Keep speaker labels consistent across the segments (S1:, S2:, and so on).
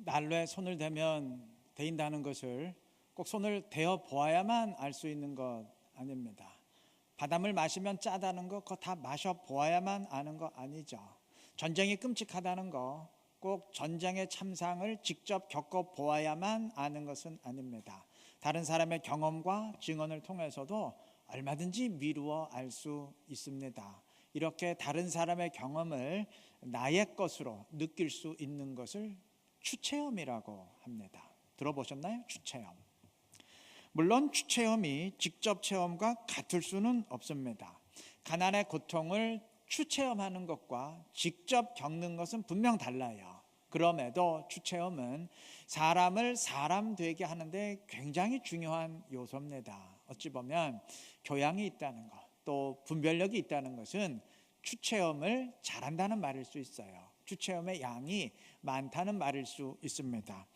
S1: 난로에 손을 대면 데인다는 것을 꼭 손을 대어 보아야만 알 수 있는 것 아닙니다. 바닷물 마시면 짜다는 거 그거 다 마셔 보아야만 아는 거 아니죠. 전쟁이 끔찍하다는 거 꼭 전쟁의 참상을 직접 겪어 보아야만 아는 것은 아닙니다. 다른 사람의 경험과 증언을 통해서도 얼마든지 미루어 알 수 있습니다. 이렇게 다른 사람의 경험을 나의 것으로 느낄 수 있는 것을 추체험이라고 합니다. 들어보셨나요? 추체험. 물론 추체험이 직접 체험과 같을 수는 없습니다. 가난의 고통을 추체험하는 것과 직접 겪는 것은 분명 달라요. 그럼에도 추체험은 사람을 사람 되게 하는데 굉장히 중요한 요소입니다. 어찌 보면 교양이 있다는 것, 또 분별력이 있다는 것은 추체험을 잘한다는 말일 수 있어요. 추체험의 양이 많다는 말일 수 있습니다.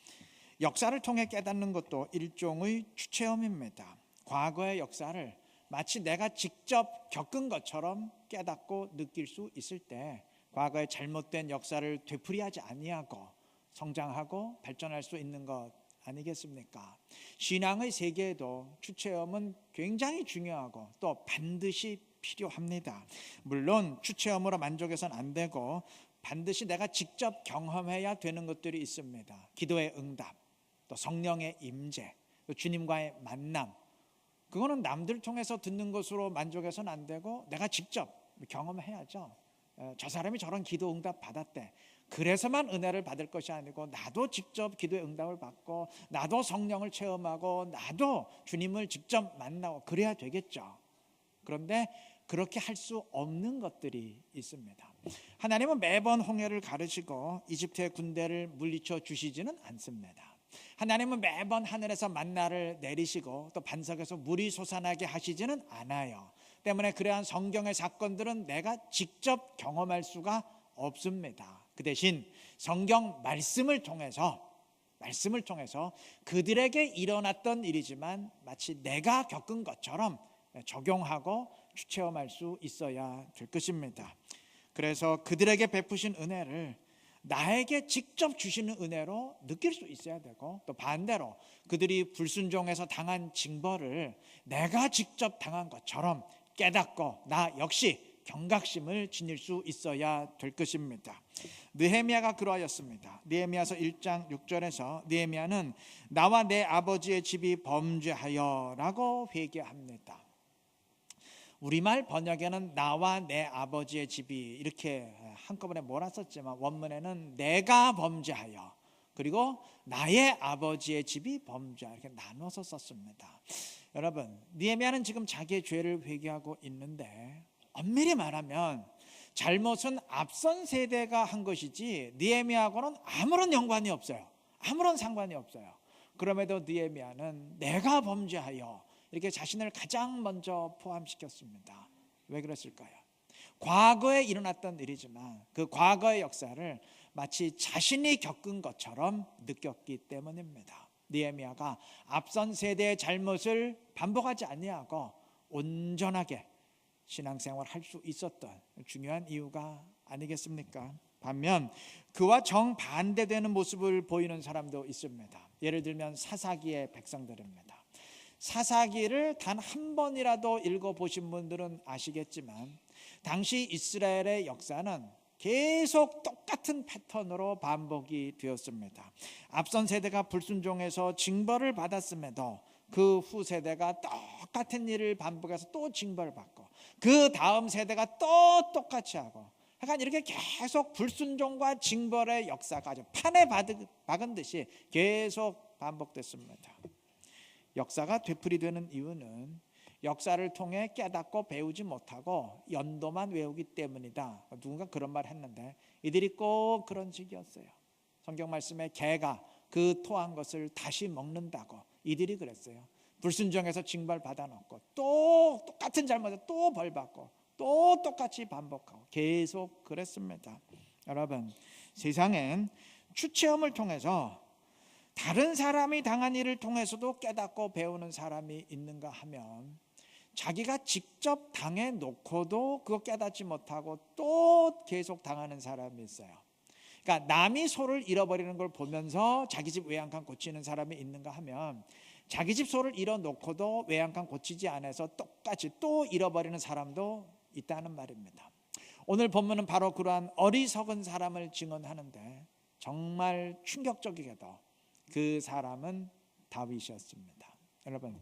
S1: 역사를 통해 깨닫는 것도 일종의 추체험입니다. 과거의 역사를 마치 내가 직접 겪은 것처럼 깨닫고 느낄 수 있을 때 과거의 잘못된 역사를 되풀이하지 아니하고 성장하고 발전할 수 있는 것 아니겠습니까? 신앙의 세계에도 추체험은 굉장히 중요하고 또 반드시 필요합니다. 물론 추체험으로 만족해서는 안 되고 반드시 내가 직접 경험해야 되는 것들이 있습니다. 기도의 응답, 또 성령의 임재, 또 주님과의 만남. 그거는 남들 통해서 듣는 것으로 만족해서는 안 되고 내가 직접 경험해야죠. 저 사람이 저런 기도 응답 받았대. 그래서만 은혜를 받을 것이 아니고 나도 직접 기도의 응답을 받고 나도 성령을 체험하고 나도 주님을 직접 만나고 그래야 되겠죠. 그런데 그렇게 할 수 없는 것들이 있습니다. 하나님은 매번 홍해를 가르시고 이집트의 군대를 물리쳐 주시지는 않습니다. 하나님은 매번 하늘에서 만나를 내리시고 또 반석에서 물이 솟아나게 하시지는 않아요. 때문에 그러한 성경의 사건들은 내가 직접 경험할 수가 없습니다. 그 대신 성경 말씀을 통해서 그들에게 일어났던 일이지만 마치 내가 겪은 것처럼 적용하고 추체험할 수 있어야 될 것입니다. 그래서 그들에게 베푸신 은혜를 나에게 직접 주시는 은혜로 느낄 수 있어야 되고 또 반대로 그들이 불순종해서 당한 징벌을 내가 직접 당한 것처럼 깨닫고 나 역시 경각심을 지닐 수 있어야 될 것입니다. 느헤미야가 그러하였습니다. 느헤미야서 1장 6절에서 느헤미야는 나와 내 아버지의 집이 범죄하여 라고 회개합니다. 우리말 번역에는 나와 내 아버지의 집이 이렇게 한꺼번에 몰았었지만 원문에는 내가 범죄하여 그리고 나의 아버지의 집이 범죄하여 이렇게 나눠서 썼습니다. 여러분, 느헤미야는 지금 자기의 죄를 회개하고 있는데 엄밀히 말하면 잘못은 앞선 세대가 한 것이지 느헤미야하고는 아무런 연관이 없어요. 아무런 상관이 없어요. 그럼에도 느헤미야는 내가 범죄하여 이렇게 자신을 가장 먼저 포함시켰습니다. 왜 그랬을까요? 과거에 일어났던 일이지만 그 과거의 역사를 마치 자신이 겪은 것처럼 느꼈기 때문입니다. 느헤미야가 앞선 세대의 잘못을 반복하지 아니하고 온전하게 신앙생활을 할 수 있었던 중요한 이유가 아니겠습니까? 반면 그와 정반대되는 모습을 보이는 사람도 있습니다. 예를 들면 사사기의 백성들입니다. 사사기를 단 한 번이라도 읽어보신 분들은 아시겠지만 당시 이스라엘의 역사는 계속 똑같은 패턴으로 반복이 되었습니다. 앞선 세대가 불순종해서 징벌을 받았음에도 그 후 세대가 똑같은 일을 반복해서 또 징벌을 받고 그 다음 세대가 또 똑같이 하고 약간 이렇게 계속 불순종과 징벌의 역사가 아주 판에 박은 듯이 계속 반복됐습니다. 역사가 되풀이되는 이유는 역사를 통해 깨닫고 배우지 못하고 연도만 외우기 때문이다. 누군가 그런 말 했는데 이들이 꼭 그런 식이었어요. 성경 말씀에 개가 그 토한 것을 다시 먹는다고 이들이 그랬어요. 불순종해서 징벌 받아놓고 또 똑같은 잘못에 또 벌받고 또 똑같이 반복하고 계속 그랬습니다. 여러분, 세상엔 추체험을 통해서 다른 사람이 당한 일을 통해서도 깨닫고 배우는 사람이 있는가 하면 자기가 직접 당해놓고도 그거 깨닫지 못하고 또 계속 당하는 사람이 있어요. 그러니까 남이 소를 잃어버리는 걸 보면서 자기 집 외양간 고치는 사람이 있는가 하면 자기 집 소를 잃어놓고도 외양간 고치지 않아서 똑같이 또 잃어버리는 사람도 있다는 말입니다. 오늘 본문은 바로 그러한 어리석은 사람을 증언하는데 정말 충격적이게도 그 사람은 다윗이었습니다. 여러분,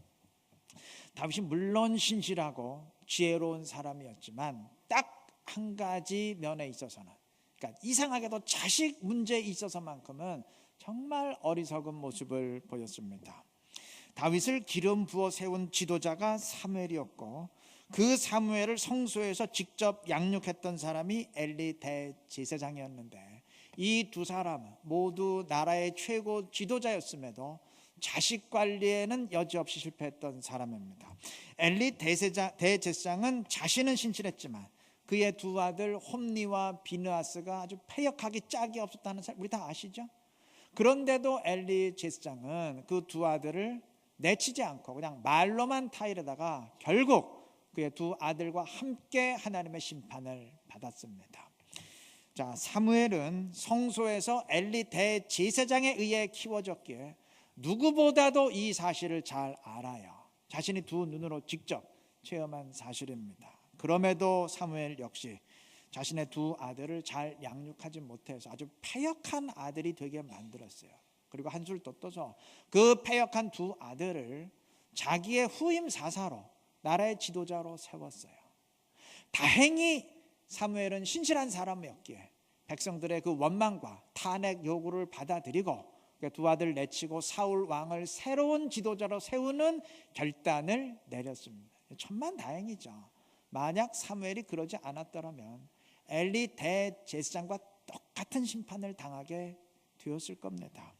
S1: 다윗이 물론 신실하고 지혜로운 사람이었지만 딱 한 가지 면에 있어서는, 그러니까 이상하게도 자식 문제에 있어서만큼은 정말 어리석은 모습을 보였습니다. 다윗을 기름 부어 세운 지도자가 사무엘이었고 그 사무엘을 성소에서 직접 양육했던 사람이 엘리 대제사장이었는데 이 두 사람은 모두 나라의 최고 지도자였음에도 자식 관리에는 여지없이 실패했던 사람입니다. 엘리 대제사장은 자신은 신실했지만 그의 두 아들 홈니와 비느하스가 아주 패역하기 짝이 없었다는 사실 우리 다 아시죠? 그런데도 엘리 제사장은 그 두 아들을 내치지 않고 그냥 말로만 타이르다가 결국 그의 두 아들과 함께 하나님의 심판을 받았습니다. 자, 사무엘은 성소에서 엘리 대제사장에 의해 키워졌기에 누구보다도 이 사실을 잘 알아요. 자신이 두 눈으로 직접 체험한 사실입니다. 그럼에도 사무엘 역시 자신의 두 아들을 잘 양육하지 못해서 아주 패역한 아들이 되게 만들었어요. 그리고 한술 더 떠서 그 패역한 두 아들을 자기의 후임 사사로 나라의 지도자로 세웠어요. 다행히 사무엘은 신실한 사람이었기에 백성들의 그 원망과 탄핵 요구를 받아들이고 두 아들 내치고 사울 왕을 새로운 지도자로 세우는 결단을 내렸습니다. 천만 다행이죠. 만약 사무엘이 그러지 않았더라면 엘리 대제사장과 똑같은 심판을 당하게 되었을 겁니다.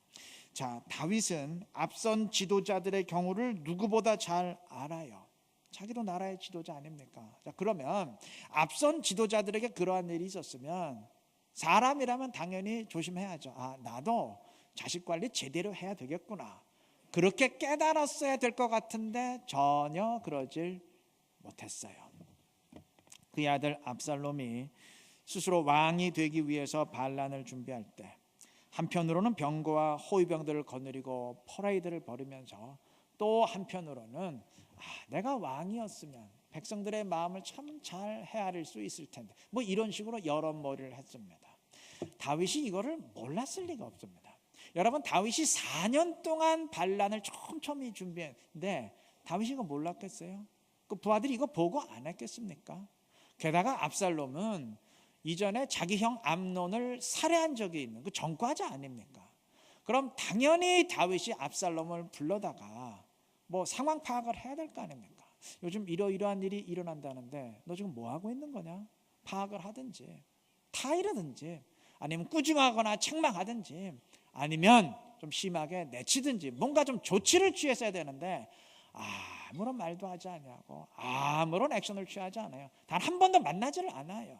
S1: 자, 다윗은 앞선 지도자들의 경우를 누구보다 잘 알아요. 자기도 나라의 지도자 아닙니까? 자, 그러면 앞선 지도자들에게 그러한 일이 있었으면 사람이라면 당연히 조심해야죠. 아, 나도 자식 관리 제대로 해야 되겠구나. 그렇게 깨달았어야 될 것 같은데 전혀 그러질 못했어요. 그의 아들 압살롬이 스스로 왕이 되기 위해서 반란을 준비할 때 한편으로는 병거와 호위병들을 거느리고 퍼레이드를 벌이면서 또 한편으로는 내가 왕이었으면 백성들의 마음을 참 잘 헤아릴 수 있을 텐데 뭐 이런 식으로 여론몰이를 했습니다. 다윗이 이거를 몰랐을 리가 없습니다. 여러분, 다윗이 4년 동안 반란을 촘촘히 준비했는데 다윗이 이거 몰랐겠어요? 그 부하들이 이거 보고 안 했겠습니까? 게다가 압살롬은 이전에 자기 형 암논을 살해한 적이 있는 그 전과자 아닙니까? 그럼 당연히 다윗이 압살롬을 불러다가 뭐 상황 파악을 해야 될 거 아닙니까? 요즘 이러이러한 일이 일어난다는데 너 지금 뭐 하고 있는 거냐? 파악을 하든지 타이르든지 아니면 꾸중하거나 책망하든지 아니면 좀 심하게 내치든지 뭔가 좀 조치를 취했어야 되는데 아무런 말도 하지 않냐고 아무런 액션을 취하지 않아요. 단 한 번도 만나지를 않아요.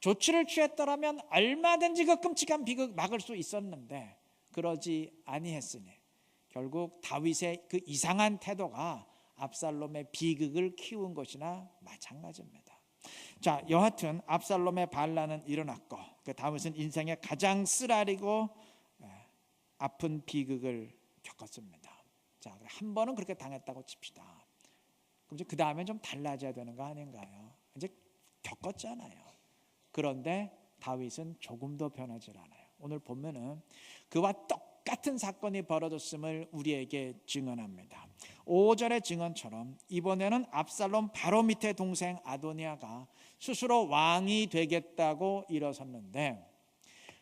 S1: 조치를 취했더라면 얼마든지 그 끔찍한 비극 막을 수 있었는데 그러지 아니했으니 결국 다윗의 그 이상한 태도가 압살롬의 비극을 키운 것이나 마찬가지입니다. 자, 여하튼 압살롬의 반란은 일어났고 다윗은 인생의 가장 쓰라리고 아픈 비극을 겪었습니다. 자, 한 번은 그렇게 당했다고 칩시다. 그럼 이제 그 다음에 좀 달라져야 되는 거 아닌가요? 이제 겪었잖아요. 그런데 다윗은 조금도 변하지 않아요. 오늘 보면은 그와 똑같은 사건이 벌어졌음을 우리에게 증언합니다. 5절의 증언처럼 이번에는 압살롬 바로 밑에 동생 아도니아가 스스로 왕이 되겠다고 일어섰는데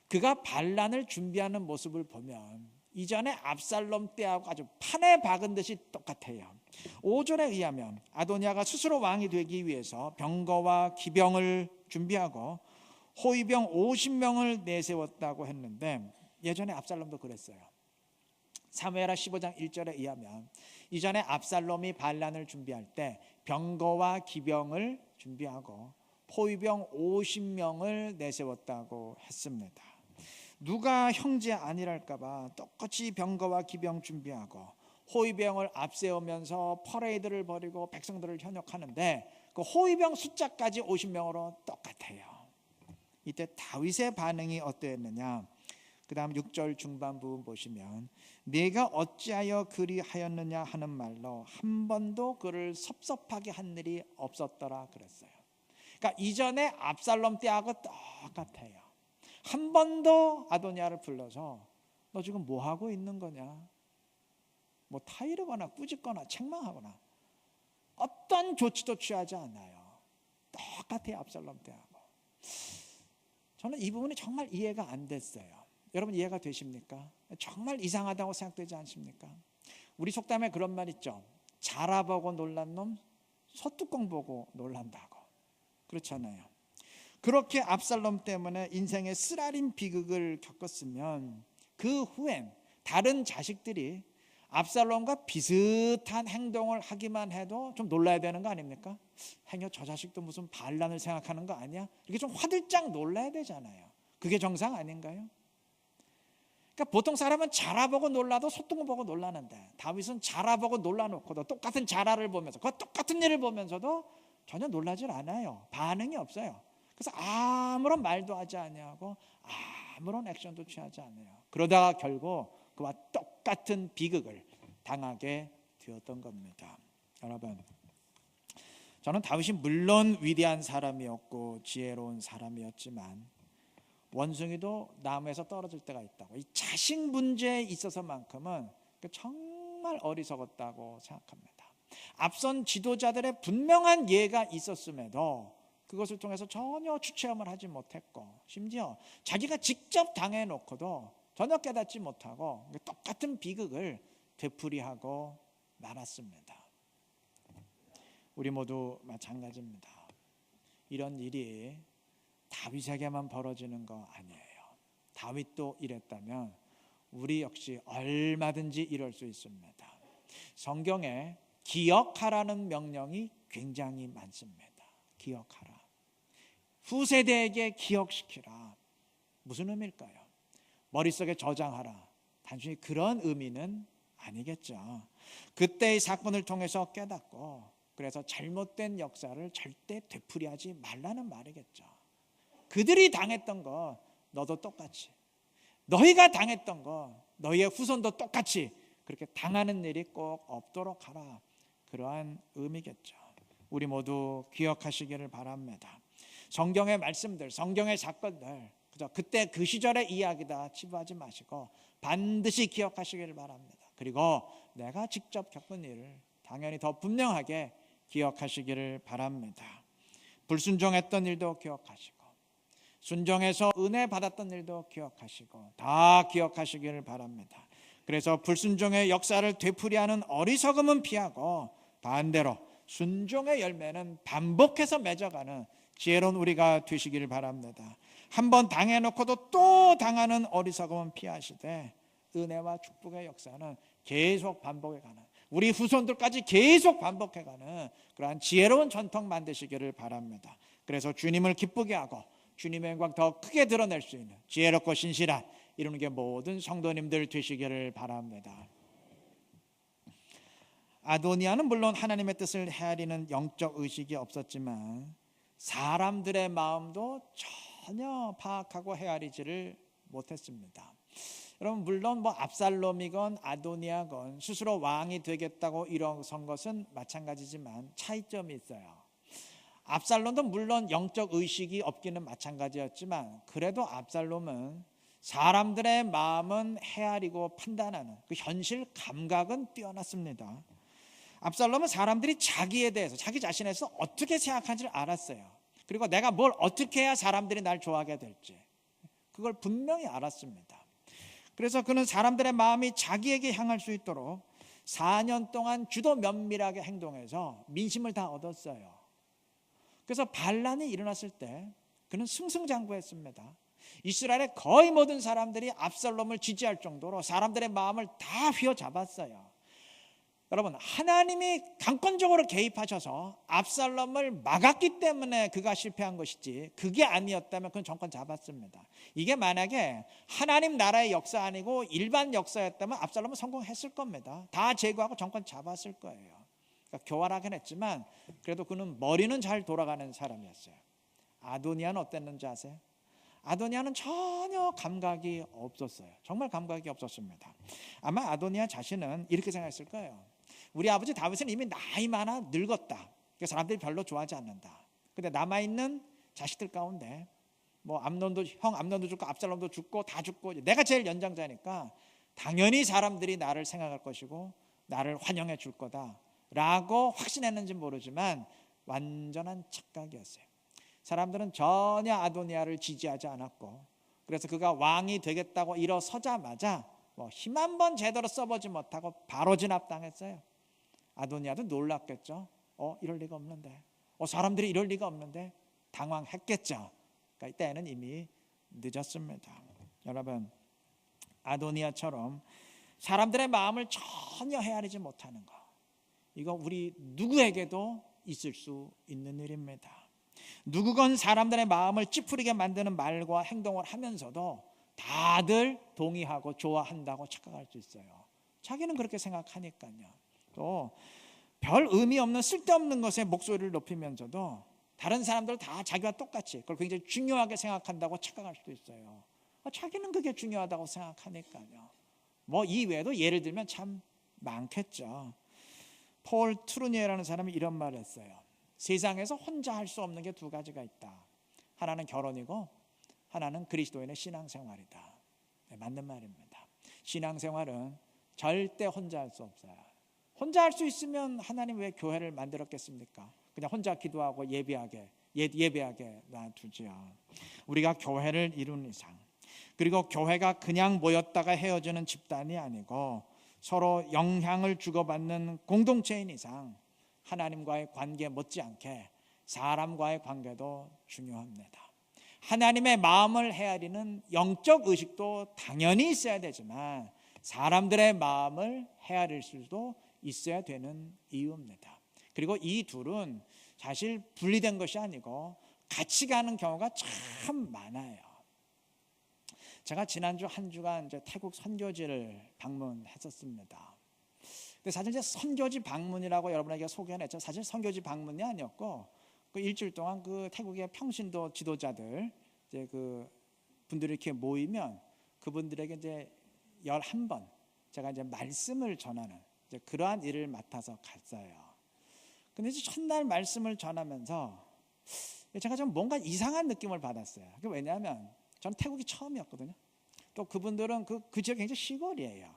S1: 그가 반란을 준비하는 모습을 보면 이전에 압살롬 때하고 아주 판에 박은 듯이 똑같아요. 5절에 의하면 아도니아가 스스로 왕이 되기 위해서 병거와 기병을 준비하고 호위병 50명을 내세웠다고 했는데 예전에 압살롬도 그랬어요. 사무엘하 15장 1절에 의하면 이전에 압살롬이 반란을 준비할 때 병거와 기병을 준비하고 호위병 50명을 내세웠다고 했습니다. 누가 형제 아니랄까봐 똑같이 병거와 기병 준비하고 호위병을 앞세우면서 퍼레이드를 벌이고 백성들을 현혹하는데 그 호위병 숫자까지 50명으로 똑같아요. 이때 다윗의 반응이 어떠했느냐? 그 다음 6절 중반 부분 보시면 내가 어찌하여 그리하였느냐 하는 말로 한 번도 그를 섭섭하게 한 일이 없었더라 그랬어요. 그러니까 이전에 압살롬 때하고 똑같아요. 한 번도 아도니아를 불러서 너 지금 뭐 하고 있는 거냐, 뭐 타이르거나 꾸짖거나 책망하거나 어떤 조치도 취하지 않아요. 똑같아요, 압살롬 때하고. 저는 이 부분이 정말 이해가 안 됐어요. 여러분 이해가 되십니까? 정말 이상하다고 생각되지 않습니까? 우리 속담에 그런 말 있죠. 자라보고 놀란 놈 소뚜껑 보고 놀란다고. 그렇잖아요. 그렇게 압살롬 때문에 인생의 쓰라린 비극을 겪었으면 그 후엔 다른 자식들이 압살롬과 비슷한 행동을 하기만 해도 좀 놀라야 되는 거 아닙니까? 행여 저 자식도 무슨 반란을 생각하는 거 아니야? 이렇게 좀 화들짝 놀라야 되잖아요. 그게 정상 아닌가요? 그러니까 보통 사람은 자라보고 놀라도 소뚜껑 보고 놀라는데 다윗은 자라보고 놀라놓고도 똑같은 자라를 보면서 그 똑같은 일을 보면서도 전혀 놀라질 않아요. 반응이 없어요. 그래서 아무런 말도 하지 아니하고 아무런 액션도 취하지 않아요. 그러다가 결국 그와 똑같은 비극을 당하게 되었던 겁니다. 여러분, 저는 다윗이 물론 위대한 사람이었고 지혜로운 사람이었지만 원숭이도 나무에서 떨어질 때가 있다고. 이 자식 문제에 있어서만큼은 정말 어리석었다고 생각합니다. 앞선 지도자들의 분명한 예가 있었음에도 그것을 통해서 전혀 주체험을 하지 못했고 심지어 자기가 직접 당해놓고도 전혀 깨닫지 못하고 똑같은 비극을 되풀이하고 말았습니다. 우리 모두 마찬가지입니다. 이런 일이 다윗에게만 벌어지는 거 아니에요. 다윗도 이랬다면 우리 역시 얼마든지 이럴 수 있습니다. 성경에 기억하라는 명령이 굉장히 많습니다. 기억하라. 후세대에게 기억시키라. 무슨 의미일까요? 머릿속에 저장하라. 단순히 그런 의미는 아니겠죠. 그때의 사건을 통해서 깨닫고 그래서 잘못된 역사를 절대 되풀이하지 말라는 말이겠죠. 그들이 당했던 거 너도 똑같이, 너희가 당했던 거 너희의 후손도 똑같이 그렇게 당하는 일이 꼭 없도록 하라. 그러한 의미겠죠. 우리 모두 기억하시기를 바랍니다. 성경의 말씀들, 성경의 사건들 그저 그때 그 시절의 이야기다 치부하지 마시고 반드시 기억하시기를 바랍니다. 그리고 내가 직접 겪은 일을 당연히 더 분명하게 기억하시기를 바랍니다. 불순종했던 일도 기억하시고 순종해서 은혜 받았던 일도 기억하시고 다 기억하시기를 바랍니다. 그래서 불순종의 역사를 되풀이하는 어리석음은 피하고 반대로 순종의 열매는 반복해서 맺어가는 지혜로운 우리가 되시기를 바랍니다. 한번 당해놓고도 또 당하는 어리석음은 피하시되 은혜와 축복의 역사는 계속 반복해가는, 우리 후손들까지 계속 반복해가는 그러한 지혜로운 전통 만드시기를 바랍니다. 그래서 주님을 기쁘게 하고 주님의 영광 더 크게 드러낼 수 있는 지혜롭고 신실한 이루는 게 모든 성도님들 되시기를 바랍니다. 아도니아는 물론 하나님의 뜻을 헤아리는 영적 의식이 없었지만 사람들의 마음도 전혀 파악하고 헤아리지를 못했습니다. 여러분 물론 압살롬이건 아도니아건 스스로 왕이 되겠다고 일어선 것은 마찬가지지만 차이점이 있어요. 압살롬도 물론 영적 의식이 없기는 마찬가지였지만 그래도 압살롬은 사람들의 마음은 헤아리고 판단하는 그 현실 감각은 뛰어났습니다. 압살롬은 사람들이 자기에 대해서, 자기 자신에 대해서 어떻게 생각하는지를 알았어요. 그리고 내가 뭘 어떻게 해야 사람들이 날 좋아하게 될지 그걸 분명히 알았습니다. 그래서 그는 사람들의 마음이 자기에게 향할 수 있도록 4년 동안 주도 면밀하게 행동해서 민심을 다 얻었어요. 그래서 반란이 일어났을 때 그는 승승장구했습니다. 이스라엘의 거의 모든 사람들이 압살롬을 지지할 정도로 사람들의 마음을 다 휘어잡았어요. 여러분 하나님이 강권적으로 개입하셔서 압살롬을 막았기 때문에 그가 실패한 것이지 그게 아니었다면 그건 정권 잡았습니다. 이게 만약에 하나님 나라의 역사 아니고 일반 역사였다면 압살롬은 성공했을 겁니다. 다 제거하고 정권 잡았을 거예요. 그러니까 교활하긴 했지만 그래도 그는 머리는 잘 돌아가는 사람이었어요. 아도니아는 어땠는지 아세요? 아도니아는 전혀 감각이 없었어요. 정말 감각이 없었습니다. 아마 아도니아 자신은 이렇게 생각했을 거예요. 우리 아버지 다윗은 이미 나이 많아 늙었다. 그래서 사람들이 별로 좋아하지 않는다. 근데 남아있는 자식들 가운데 뭐 암논도 죽고 압살롬도 죽고 다 죽고 내가 제일 연장자니까 당연히 사람들이 나를 생각할 것이고 나를 환영해 줄 거다라고 확신했는지 모르지만 완전한 착각이었어요. 사람들은 전혀 아도니아를 지지하지 않았고, 그래서 그가 왕이 되겠다고 일어서자마자 힘 한 번 제대로 써보지 못하고 바로 진압당했어요. 아도니아도 놀랐겠죠. 이럴 리가 없는데, 사람들이 이럴 리가 없는데 당황했겠죠. 그러니까 이때는 이미 늦었습니다. 여러분, 아도니아처럼 사람들의 마음을 전혀 헤아리지 못하는 거, 이거 우리 누구에게도 있을 수 있는 일입니다. 누구건 사람들의 마음을 찌푸리게 만드는 말과 행동을 하면서도 다들 동의하고 좋아한다고 착각할 수 있어요. 자기는 그렇게 생각하니까요. 또 별 의미 없는 쓸데없는 것에 목소리를 높이면서도 다른 사람들 다 자기와 똑같이 그걸 굉장히 중요하게 생각한다고 착각할 수도 있어요. 자기는 그게 중요하다고 생각하니까요. 이 외에도 예를 들면 참 많겠죠. 폴 트루니에라는 사람이 이런 말을 했어요. 세상에서 혼자 할 수 없는 게 두 가지가 있다. 하나는 결혼이고 하나는 그리스도인의 신앙생활이다. 네, 맞는 말입니다. 신앙생활은 절대 혼자 할 수 없어요. 혼자 할 수 있으면 하나님 왜 교회를 만들었겠습니까? 그냥 혼자 기도하고 예배하게 놔두지요. 우리가 교회를 이룬 이상, 그리고 교회가 그냥 모였다가 헤어지는 집단이 아니고 서로 영향을 주고받는 공동체인 이상 하나님과의 관계 못지않게 사람과의 관계도 중요합니다. 하나님의 마음을 헤아리는 영적 의식도 당연히 있어야 되지만 사람들의 마음을 헤아릴 수도 있어야 되는 이유입니다. 그리고 이 둘은 사실 분리된 것이 아니고 같이 가는 경우가 참 많아요. 제가 지난주 한 주간 이제 태국 선교지를 방문했었습니다. 근데 사실 이제 선교지 방문이라고 여러분에게 소개했죠. 사실 선교지 방문이 아니었고 그 일주일 동안 그 태국의 평신도 지도자들 이제 그 분들이 이렇게 모이면 그분들에게 이제 11번 제가 이제 말씀을 전하는 이제 그러한 일을 맡아서 갔어요. 근데 이제 첫날 말씀을 전하면서 제가 좀 뭔가 이상한 느낌을 받았어요. 왜냐하면 저는 태국이 처음이었거든요. 또 그분들은 그 지역이 굉장히 시골이에요.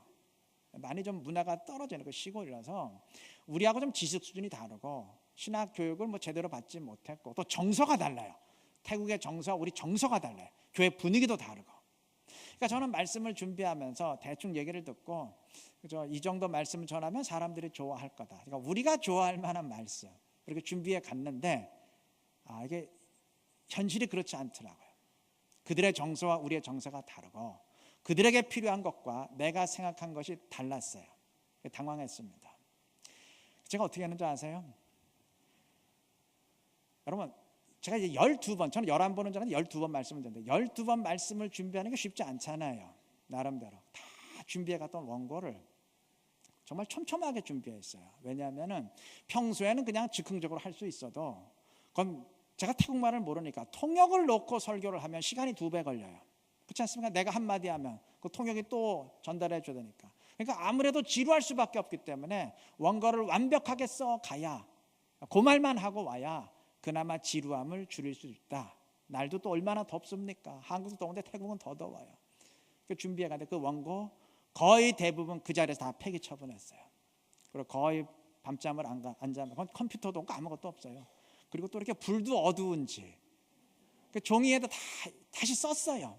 S1: 많이 좀 문화가 떨어져 있는 그 시골이라서 우리하고 좀 지식 수준이 다르고 신학 교육을 제대로 받지 못했고 또 정서가 달라요. 태국의 정서와 우리 정서가 달라요. 교회 분위기도 다르고. 그러니까 저는 말씀을 준비하면서 대충 얘기를 듣고 이 정도 말씀을 전하면 사람들이 좋아할 거다. 그러니까 우리가 좋아할 만한 말씀 이렇게 준비해 갔는데 이게 현실이 그렇지 않더라고요. 그들의 정서와 우리의 정서가 다르고 그들에게 필요한 것과 내가 생각한 것이 달랐어요. 당황했습니다. 제가 어떻게 했는지 아세요? 여러분, 제가 이제 12번, 저는 11번은 전에 12번 말씀을 드렸는데 12번 말씀을 준비하는 게 쉽지 않잖아요. 나름대로 다 준비해 갔던 원고를 정말 촘촘하게 준비했어요. 왜냐하면 평소에는 그냥 즉흥적으로 할 수 있어도 그건 제가 태국말을 모르니까 통역을 놓고 설교를 하면 시간이 2배 걸려요. 그렇지 않습니까? 내가 한마디 하면 그 통역이 또 전달해 줘야 되니까. 그러니까 아무래도 지루할 수밖에 없기 때문에 원고를 완벽하게 써가야 그 말만 하고 와야 그나마 지루함을 줄일 수 있다. 날도 또 얼마나 덥습니까? 한국도 더운데 태국은 더 더워요. 준비해 갔는데 그 원고 거의 대부분 그 자리에서 다 폐기 처분했어요. 그리고 거의 밤잠을 안 자면 컴퓨터도 없고 아무것도 없어요. 그리고 또 이렇게 불도 어두운지 그 종이에도 다시 썼어요.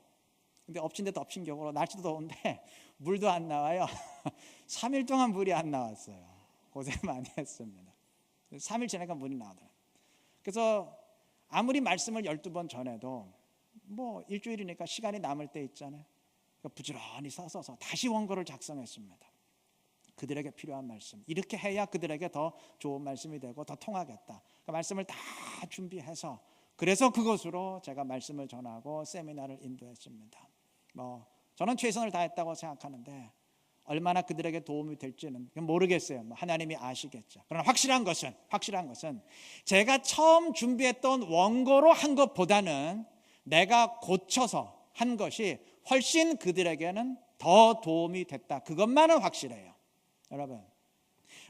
S1: 근데 엎친 데도 엎친 격으로 날씨도 더운데 물도 안 나와요. 3일 동안 물이 안 나왔어요. 고생 많이 했습니다. 3일 지나니까 물이 나오더라고요. 그래서 아무리 말씀을 12번 전해도 일주일이니까 시간이 남을 때 있잖아요. 부지런히 써서 다시 원고를 작성했습니다. 그들에게 필요한 말씀, 이렇게 해야 그들에게 더 좋은 말씀이 되고 더 통하겠다. 말씀을 다 준비해서 그래서 그것으로 제가 말씀을 전하고 세미나를 인도했습니다. 저는 최선을 다했다고 생각하는데 얼마나 그들에게 도움이 될지는 모르겠어요. 하나님이 아시겠죠. 그러나 확실한 것은 제가 처음 준비했던 원고로 한 것보다는 내가 고쳐서 한 것이 훨씬 그들에게는 더 도움이 됐다. 그것만은 확실해요. 여러분,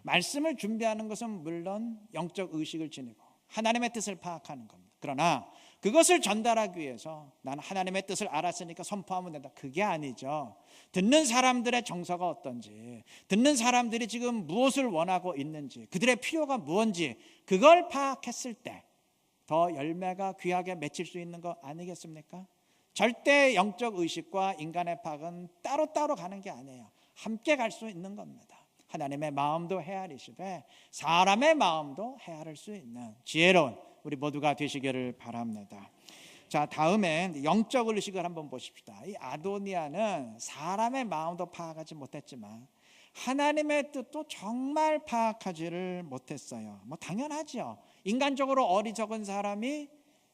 S1: 말씀을 준비하는 것은 물론 영적 의식을 지니고 하나님의 뜻을 파악하는 겁니다. 그러나 그것을 전달하기 위해서 나는 하나님의 뜻을 알았으니까 선포하면 된다. 그게 아니죠. 듣는 사람들의 정서가 어떤지, 듣는 사람들이 지금 무엇을 원하고 있는지, 그들의 필요가 무엇인지 그걸 파악했을 때 더 열매가 귀하게 맺힐 수 있는 거 아니겠습니까? 절대 영적 의식과 인간의 파악은 따로따로 가는 게 아니에요. 함께 갈 수 있는 겁니다. 하나님의 마음도 헤아리시되 사람의 마음도 헤아릴 수 있는 지혜로운 우리 모두가 되시기를 바랍니다. 자, 다음엔 영적 의식을 한번 보십시다. 이 아도니아는 사람의 마음도 파악하지 못했지만 하나님의 뜻도 정말 파악하지를 못했어요. 뭐 당연하죠. 인간적으로 어리석은 사람이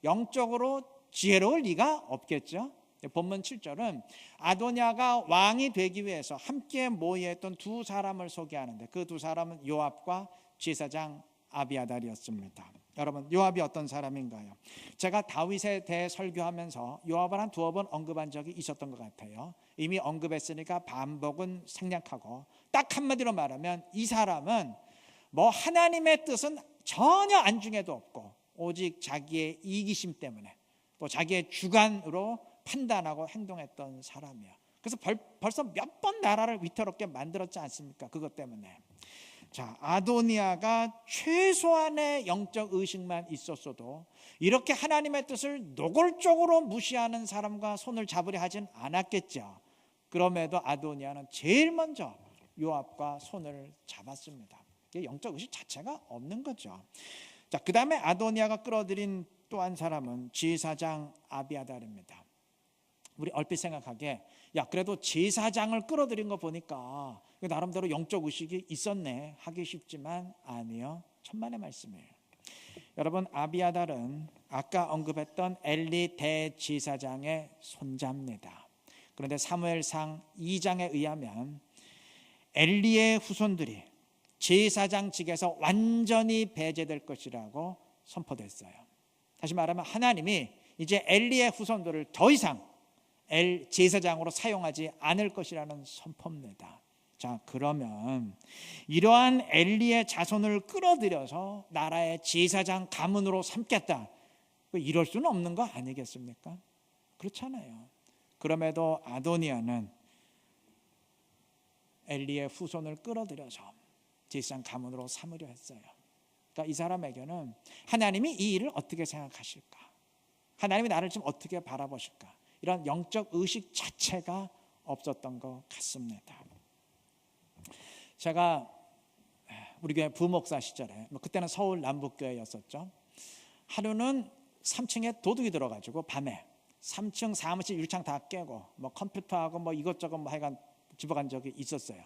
S1: 영적으로 지혜로울 리가 없겠죠. 본문 7절은 아도니아가 왕이 되기 위해서 함께 모여있던 두 사람을 소개하는데 그 두 사람은 요압과 제사장 아비아달이었습니다. 여러분, 요압이 어떤 사람인가요? 제가 다윗에 대해 설교하면서 요압을 한 두어 번 언급한 적이 있었던 것 같아요. 이미 언급했으니까 반복은 생략하고 딱 한마디로 말하면 이 사람은 뭐 하나님의 뜻은 전혀 안중에도 없고 오직 자기의 이기심 때문에 또 자기의 주관으로 판단하고 행동했던 사람이에요. 그래서 벌써 몇 번 나라를 위태롭게 만들었지 않습니까? 그것 때문에. 자, 아도니아가 최소한의 영적 의식만 있었어도 이렇게 하나님의 뜻을 노골적으로 무시하는 사람과 손을 잡으려 하진 않았겠죠. 그럼에도 아도니아는 제일 먼저 요압과 손을 잡았습니다. 영적 의식 자체가 없는 거죠. 자, 그 다음에 아도니아가 끌어들인 또 한 사람은 제사장 아비아달입니다. 우리 얼핏 생각하기에 야, 그래도 제사장을 끌어들인 거 보니까 나름대로 영적 의식이 있었네 하기 쉽지만 아니요, 천만의 말씀이에요. 여러분, 아비아달은 아까 언급했던 엘리 대제사장의 손자입니다. 그런데 사무엘상 2장에 의하면 엘리의 후손들이 제사장직에서 완전히 배제될 것이라고 선포됐어요. 다시 말하면 하나님이 이제 엘리의 후손들을 더 이상 제사장으로 사용하지 않을 것이라는 선포입니다. 자, 그러면 이러한 엘리의 자손을 끌어들여서 나라의 제사장 가문으로 삼겠다, 이럴 수는 없는 거 아니겠습니까? 그렇잖아요. 그럼에도 아도니아는 엘리의 후손을 끌어들여서 제사장 가문으로 삼으려 했어요. 그러니까 이 사람에게는 하나님이 이 일을 어떻게 생각하실까, 하나님이 나를 지금 어떻게 바라보실까, 이런 영적 의식 자체가 없었던 것 같습니다. 제가 우리 교회 부목사 시절에 그때는 서울 남북교회였었죠. 하루는 3층에 도둑이 들어가지고 밤에 3층 사무실 유리창 다 깨고 컴퓨터하고 이것저것 하여간 집어간 적이 있었어요.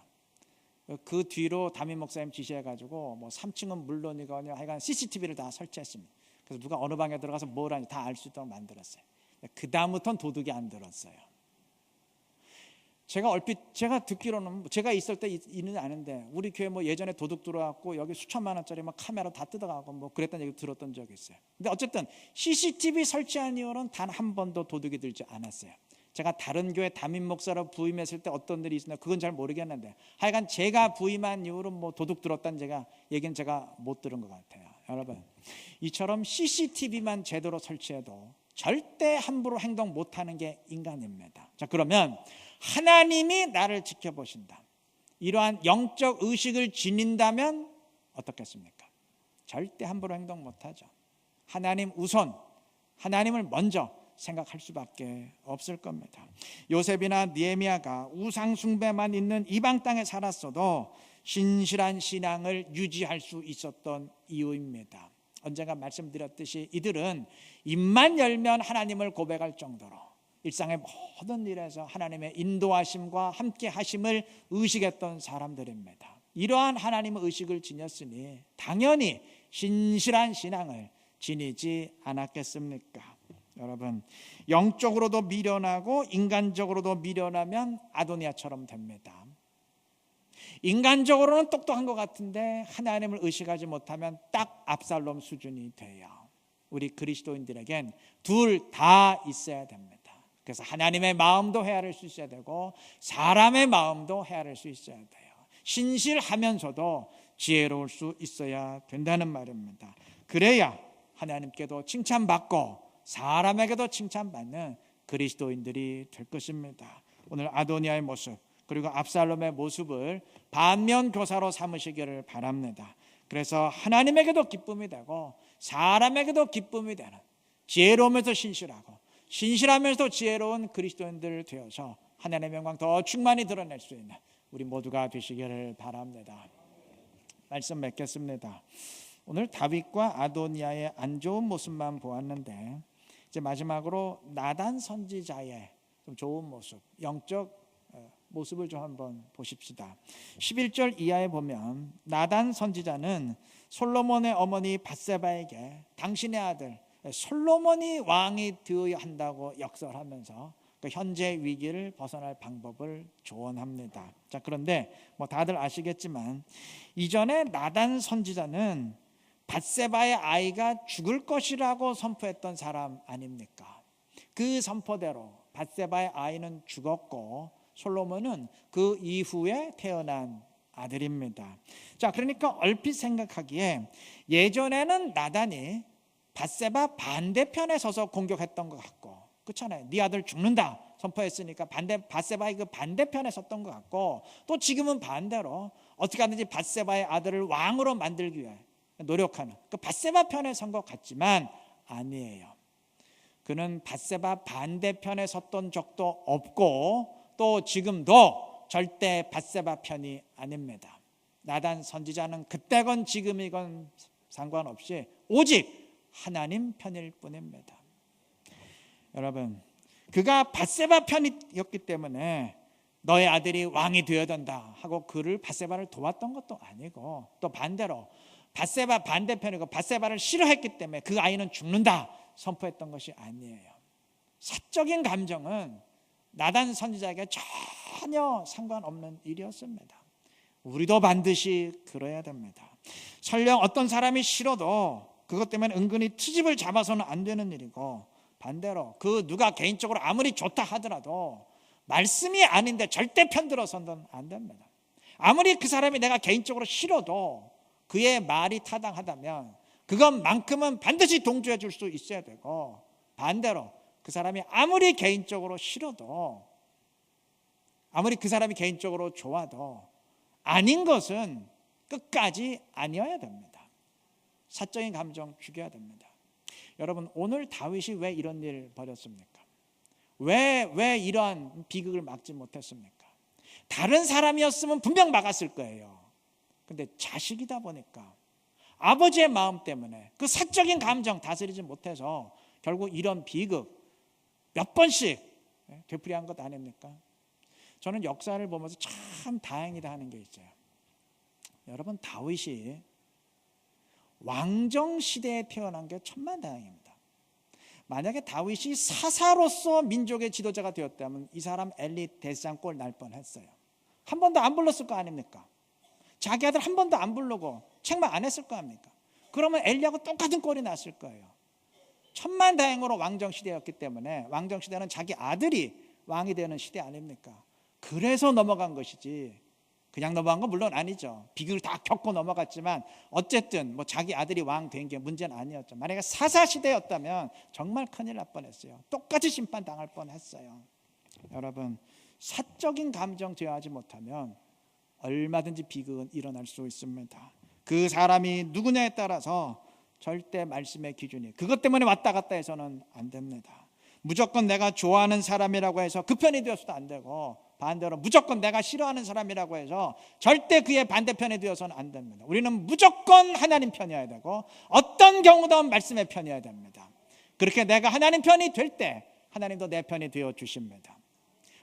S1: 그 뒤로 담임 목사님 지시해가지고 3층은 물론이거든요, 하여간 CCTV를 다 설치했습니다. 그래서 누가 어느 방에 들어가서 뭘 하는지 다 알 수 있도록 만들었어요. 그 다음부터는 도둑이 안 들었어요. 제가 듣기로는 제가 있을 때 있는 아는데 우리 교회 예전에 도둑 들어왔고 여기 수천만 원짜리 카메라 다 뜯어가고 그랬던 얘기 들었던 적이 있어요. 근데 어쨌든 CCTV 설치한 이후로는 단 한 번도 도둑이 들지 않았어요. 제가 다른 교회 담임 목사로 부임했을 때 어떤 일이 있었나 그건 잘 모르겠는데 하여간 제가 부임한 이후로 도둑 들었다는 얘기는 제가 못 들은 것 같아요. 여러분, 이처럼 CCTV만 제대로 설치해도 절대 함부로 행동 못하는 게 인간입니다. 자, 그러면 하나님이 나를 지켜보신다, 이러한 영적 의식을 지닌다면 어떻겠습니까? 절대 함부로 행동 못하죠. 하나님 우선, 하나님을 먼저 생각할 수밖에 없을 겁니다. 요셉이나 느헤미야가 우상 숭배만 있는 이방 땅에 살았어도 신실한 신앙을 유지할 수 있었던 이유입니다. 언젠가 말씀드렸듯이 이들은 입만 열면 하나님을 고백할 정도로 일상의 모든 일에서 하나님의 인도하심과 함께 하심을 의식했던 사람들입니다. 이러한 하나님의 의식을 지녔으니 당연히 신실한 신앙을 지니지 않았겠습니까? 여러분, 영적으로도 미련하고 인간적으로도 미련하면 아도니아처럼 됩니다. 인간적으로는 똑똑한 것 같은데 하나님을 의식하지 못하면 딱 압살롬 수준이 돼요. 우리 그리스도인들에겐 둘 다 있어야 됩니다. 그래서 하나님의 마음도 헤아릴 수 있어야 되고 사람의 마음도 헤아릴 수 있어야 돼요. 신실하면서도 지혜로울 수 있어야 된다는 말입니다. 그래야 하나님께도 칭찬받고 사람에게도 칭찬받는 그리스도인들이 될 것입니다. 오늘 아도니아의 모습 그리고 압살롬의 모습을 반면교사로 삼으시기를 바랍니다. 그래서 하나님에게도 기쁨이 되고 사람에게도 기쁨이 되는 지혜로우면서 신실하고 신실하면서도 지혜로운 그리스도인들 되어서 하나님의 영광 더 충만히 드러낼 수 있는 우리 모두가 되시기를 바랍니다. 말씀 맺겠습니다. 오늘 다윗과 아도니아의 안 좋은 모습만 보았는데 이제 마지막으로 나단 선지자의 좀 좋은 모습, 영적 모습을 좀 한번 보십시다. 11절 이하에 보면 나단 선지자는 솔로몬의 어머니 밧세바에게 당신의 아들 솔로몬이 왕이 되어야 한다고 역설하면서 그 현재 위기를 벗어날 방법을 조언합니다. 자, 그런데 뭐 다들 아시겠지만 이전에 나단 선지자는 밧세바의 아이가 죽을 것이라고 선포했던 사람 아닙니까? 그 선포대로 밧세바의 아이는 죽었고 솔로몬은 그 이후에 태어난 아들입니다. 자, 그러니까 얼핏 생각하기에 예전에는 나단이 밧세바 반대편에 서서 공격했던 것 같고, 그렇잖아요. 네 아들 죽는다 선포했으니까 밧세바의 그 반대편에 섰던 것 같고, 또 지금은 반대로 어떻게 하든지 밧세바의 아들을 왕으로 만들기 위해 노력하는 그 밧세바 편에 선 것 같지만 아니에요. 그는 밧세바 반대편에 섰던 적도 없고 또 지금도 절대 밧세바 편이 아닙니다. 나단 선지자는 그때건 지금이건 상관없이 오직 하나님 편일 뿐입니다. 여러분, 그가 밧세바 편이었기 때문에 너의 아들이 왕이 되어야 된다 하고 그를 밧세바를 도왔던 것도 아니고, 또 반대로 밧세바 반대편이고 밧세바를 싫어했기 때문에 그 아이는 죽는다 선포했던 것이 아니에요. 사적인 감정은 나단 선지자에게 전혀 상관없는 일이었습니다. 우리도 반드시 그래야 됩니다. 설령 어떤 사람이 싫어도 그것 때문에 은근히 트집을 잡아서는 안 되는 일이고, 반대로 그 누가 개인적으로 아무리 좋다 하더라도 말씀이 아닌데 절대 편들어서는 안 됩니다. 아무리 그 사람이 내가 개인적으로 싫어도 그의 말이 타당하다면 그것만큼은 반드시 동조해 줄 수 있어야 되고, 반대로 그 사람이 아무리 개인적으로 싫어도, 아무리 그 사람이 개인적으로 좋아도 아닌 것은 끝까지 아니어야 됩니다. 사적인 감정 죽여야 됩니다. 여러분, 오늘 다윗이 왜 이런 일을 벌였습니까? 왜 이러한 비극을 막지 못했습니까? 다른 사람이었으면 분명 막았을 거예요. 근데 자식이다 보니까 아버지의 마음 때문에 그 사적인 감정 다스리지 못해서 결국 이런 비극 몇 번씩 되풀이한 것 아닙니까? 저는 역사를 보면서 참 다행이다 하는 게 있어요. 여러분, 다윗이 왕정 시대에 태어난 게 천만다행입니다. 만약에 다윗이 사사로서 민족의 지도자가 되었다면 이 사람 엘리 대상 꼴 날 뻔했어요. 한 번도 안 불렀을 거 아닙니까? 자기 아들 한 번도 안 부르고 책망 안 했을 거 아닙니까? 그러면 엘리하고 똑같은 꼴이 났을 거예요. 천만다행으로 왕정 시대였기 때문에, 왕정 시대는 자기 아들이 왕이 되는 시대 아닙니까? 그래서 넘어간 것이지 그냥 넘어간 건 물론 아니죠. 비극을 다 겪고 넘어갔지만 어쨌든 뭐 자기 아들이 왕 된 게 문제는 아니었죠. 만약에 사사 시대였다면 정말 큰일 날 뻔했어요. 똑같이 심판당할 뻔했어요. 여러분, 사적인 감정 제어하지 못하면 얼마든지 비극은 일어날 수 있습니다. 그 사람이 누구냐에 따라서 절대 말씀의 기준이 그것 때문에 왔다 갔다 해서는 안 됩니다. 무조건 내가 좋아하는 사람이라고 해서 그 편이 되어서도 안 되고, 반대로 무조건 내가 싫어하는 사람이라고 해서 절대 그의 반대편에 되어서는 안 됩니다. 우리는 무조건 하나님 편이어야 되고 어떤 경우도 말씀의 편이어야 됩니다. 그렇게 내가 하나님 편이 될 때 하나님도 내 편이 되어 주십니다.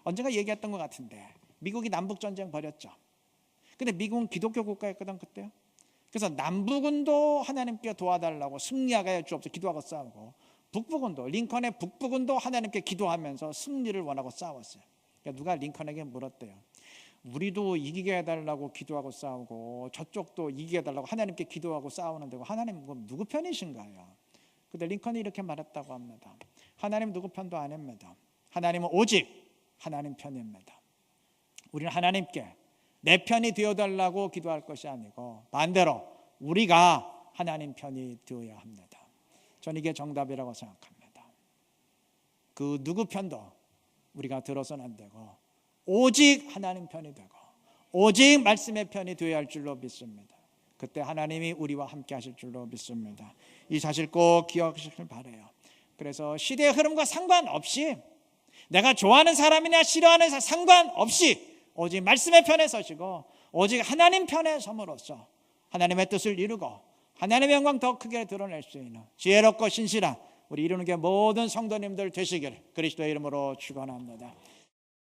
S1: 언젠가 얘기했던 것 같은데 미국이 남북전쟁 벌였죠. 근데 미국은 기독교 국가였거든 그때요. 그래서 남부군도 하나님께 도와달라고 승리하게 해 주옵소서 기도하고 싸우고, 북부군도 링컨의 북부군도 하나님께 기도하면서 승리를 원하고 싸웠어요. 그러니까 누가 링컨에게 물었대요. 우리도 이기게 해달라고 기도하고 싸우고 저쪽도 이기게 해달라고 하나님께 기도하고 싸우는데 하나님 누구 편이신가요? 근데 링컨이 이렇게 말했다고 합니다. 하나님 누구 편도 아닙니다. 하나님은 오직 하나님 편입니다. 우리는 하나님께 내 편이 되어달라고 기도할 것이 아니고 반대로 우리가 하나님 편이 되어야 합니다. 저는 이게 정답이라고 생각합니다. 그 누구 편도 우리가 들어서는 안 되고 오직 하나님 편이 되고 오직 말씀의 편이 되어야 할 줄로 믿습니다. 그때 하나님이 우리와 함께 하실 줄로 믿습니다. 이 사실 꼭 기억하시길 바라요. 그래서 시대의 흐름과 상관없이 내가 좋아하는 사람이냐 싫어하는 사람 상관없이 오직 말씀의 편에 서시고 오직 하나님 편에 섬으로써 하나님의 뜻을 이루고 하나님의 영광 더 크게 드러낼 수 있는 지혜롭고 신실한 우리 이루는 게 모든 성도님들 되시길 그리스도의 이름으로 축원합니다.